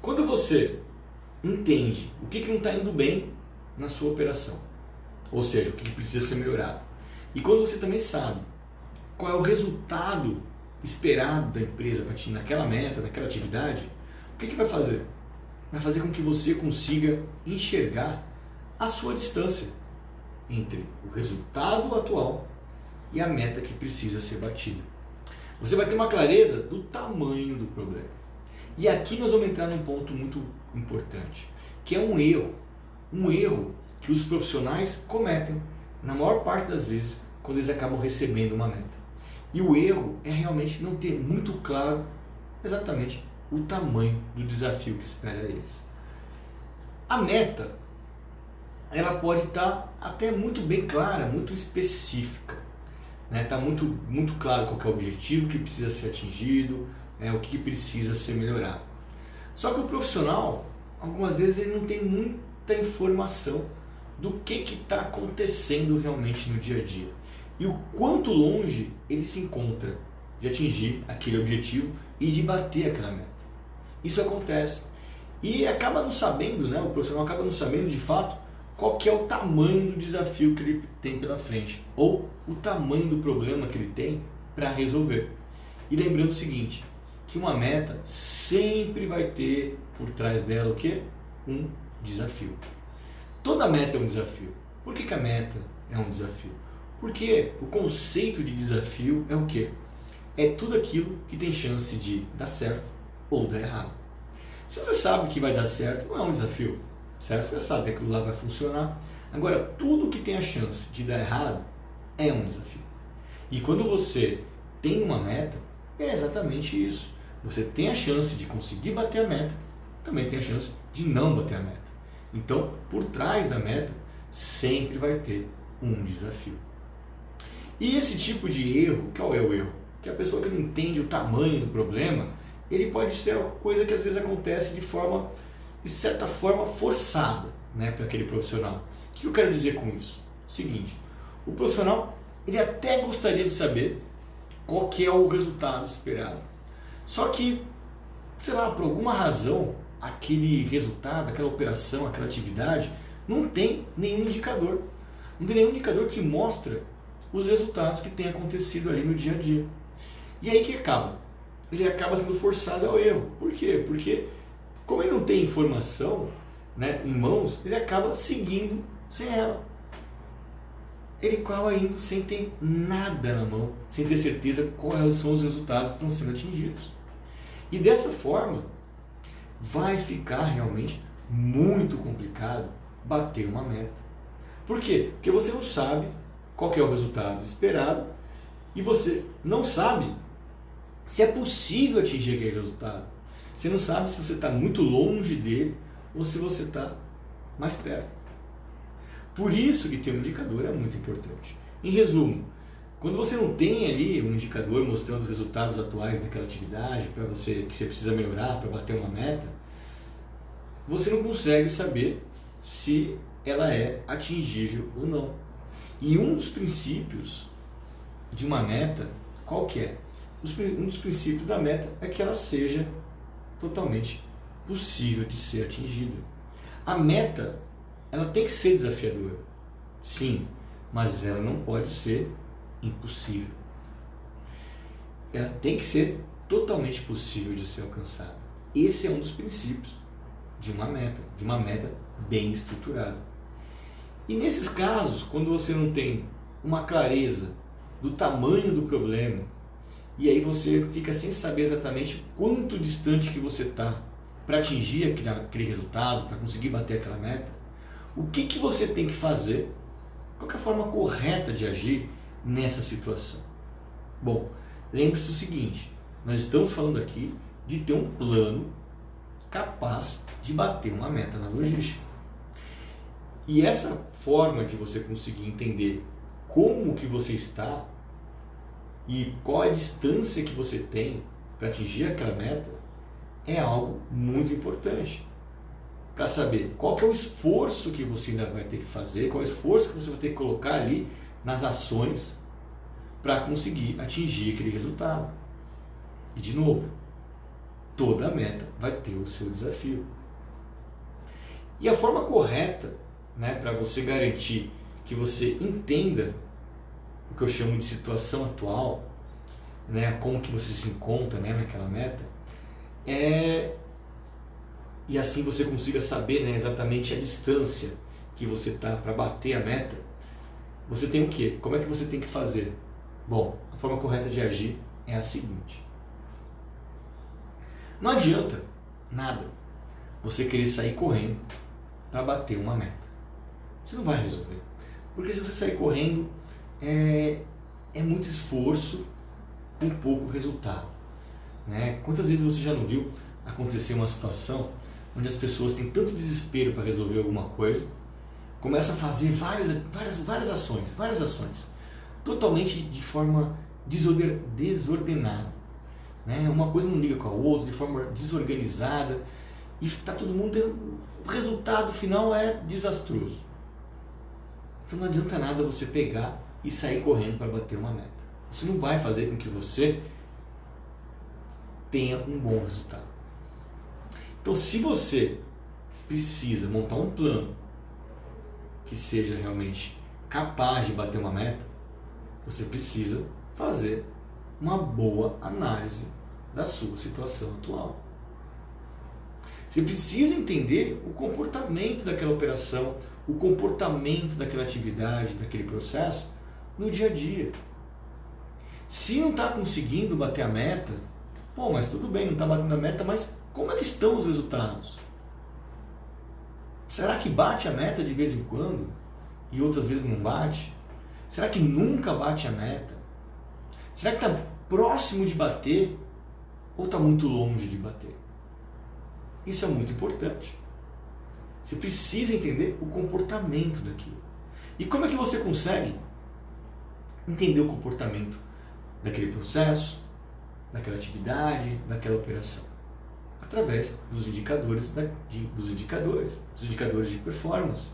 Quando você entende o que não está indo bem na sua operação, ou seja, o que precisa ser melhorado, e quando você também sabe qual é o resultado esperado da empresa para atingir naquela meta, naquela atividade, o que vai fazer? Vai fazer com que você consiga enxergar a sua distância entre o resultado atual e a meta que precisa ser batida. Você vai ter uma clareza do tamanho do problema. E aqui nós vamos entrar num ponto muito importante, que é um erro que os profissionais cometem na maior parte das vezes quando eles acabam recebendo uma meta. E o erro é realmente não ter muito claro exatamente o tamanho do desafio que espera eles. A meta, ela pode estar até muito bem clara, muito específica. Está muito claro qual é o objetivo que precisa ser atingido, o que precisa ser melhorado. Só que o profissional, algumas vezes, ele não tem muita informação do que está acontecendo realmente no dia a dia. E o quanto longe ele se encontra de atingir aquele objetivo e de bater aquela meta. Isso acontece. E acaba não sabendo, o profissional acaba não sabendo de fato qual que é o tamanho do desafio que ele tem pela frente, ou o tamanho do problema que ele tem para resolver. E lembrando o seguinte, que uma meta sempre vai ter por trás dela o quê? Um desafio. Toda meta é um desafio. Por que a meta é um desafio? Porque o conceito de desafio é o quê? É tudo aquilo que tem chance de dar certo ou dar errado. Se você sabe que vai dar certo, não é um desafio, certo? Você já sabe que aquilo lá vai funcionar. Agora, tudo que tem a chance de dar errado é um desafio. E quando você tem uma meta, é exatamente isso. Você tem a chance de conseguir bater a meta, também tem a chance de não bater a meta. Então, por trás da meta, sempre vai ter um desafio. E esse tipo de erro, qual é o erro? Que a pessoa que não entende o tamanho do problema, ele pode ser uma coisa que às vezes acontece de certa forma, forçada, para aquele profissional. O que eu quero dizer com isso? O seguinte, o profissional, ele até gostaria de saber qual que é o resultado esperado. Só que, sei lá, por alguma razão, aquele resultado, aquela operação, aquela atividade, não tem nenhum indicador. Não tem nenhum indicador que mostra os resultados que têm acontecido ali no dia a dia. E aí que acaba? Ele acaba sendo forçado ao erro. Por quê? Porque como ele não tem informação em mãos, ele acaba seguindo sem ela. Ele acaba indo sem ter nada na mão, sem ter certeza quais são os resultados que estão sendo atingidos. E dessa forma, vai ficar realmente muito complicado bater uma meta. Por quê? Porque você não sabe qual que é o resultado esperado e você não sabe se é possível atingir aquele resultado. Você não sabe se você está muito longe dele ou se você está mais perto. Por isso que ter um indicador é muito importante. Em resumo, quando você não tem ali um indicador mostrando os resultados atuais daquela atividade que você precisa melhorar para bater uma meta, você não consegue saber se ela é atingível ou não. E um dos princípios de uma meta, qual que é? Um dos princípios da meta é que ela seja totalmente possível de ser atingida. A meta, ela tem que ser desafiadora, sim, mas ela não pode ser impossível. Ela tem que ser totalmente possível de ser alcançada. Esse é um dos princípios de uma meta bem estruturada. E nesses casos, quando você não tem uma clareza do tamanho do problema, e aí você fica sem saber exatamente quanto distante que você está para atingir aquele resultado, para conseguir bater aquela meta, o que você tem que fazer? Qual que é a forma correta de agir nessa situação? Bom, lembre-se o seguinte, nós estamos falando aqui de ter um plano capaz de bater uma meta na logística. E essa forma de você conseguir entender como que você está e qual a distância que você tem para atingir aquela meta é algo muito importante. Para saber qual que é o esforço que você ainda vai ter que fazer, qual é o esforço que você vai ter que colocar ali nas ações para conseguir atingir aquele resultado. E de novo, toda meta vai ter o seu desafio. E a forma correta, né, para você garantir que você entenda o que eu chamo de situação atual, né, como que você se encontra, né, naquela meta, e assim você consiga saber, né, exatamente a distância que você está para bater a meta. Você tem o quê? Como é que você tem que fazer? Bom, a forma correta de agir é a seguinte: não adianta nada você querer sair correndo para bater uma meta. Você não vai resolver. Porque se você sair correndo, é muito esforço com pouco resultado, né? Quantas vezes você já não viu acontecer uma situação onde as pessoas têm tanto desespero para resolver alguma coisa, começam a fazer várias ações, totalmente de forma desordenada, né? Uma coisa não liga com a outra, de forma desorganizada, e está todo mundo tendo... O resultado final é desastroso. Então não adianta nada você pegar e sair correndo para bater uma meta. Isso não vai fazer com que você tenha um bom resultado. Então, se você precisa montar um plano que seja realmente capaz de bater uma meta, você precisa fazer uma boa análise da sua situação atual. Você precisa entender o comportamento daquela operação, o comportamento daquela atividade, daquele processo no dia a dia. Se não está conseguindo bater a meta, pô, mas tudo bem, não está batendo a meta, mas como é que estão os resultados? Será que bate a meta de vez em quando e outras vezes não bate? Será que nunca bate a meta? Será que está próximo de bater ou está muito longe de bater? Isso é muito importante. Você precisa entender o comportamento daquilo. E como é que você consegue entender o comportamento daquele processo, daquela atividade, daquela operação? Através dos indicadores de performance.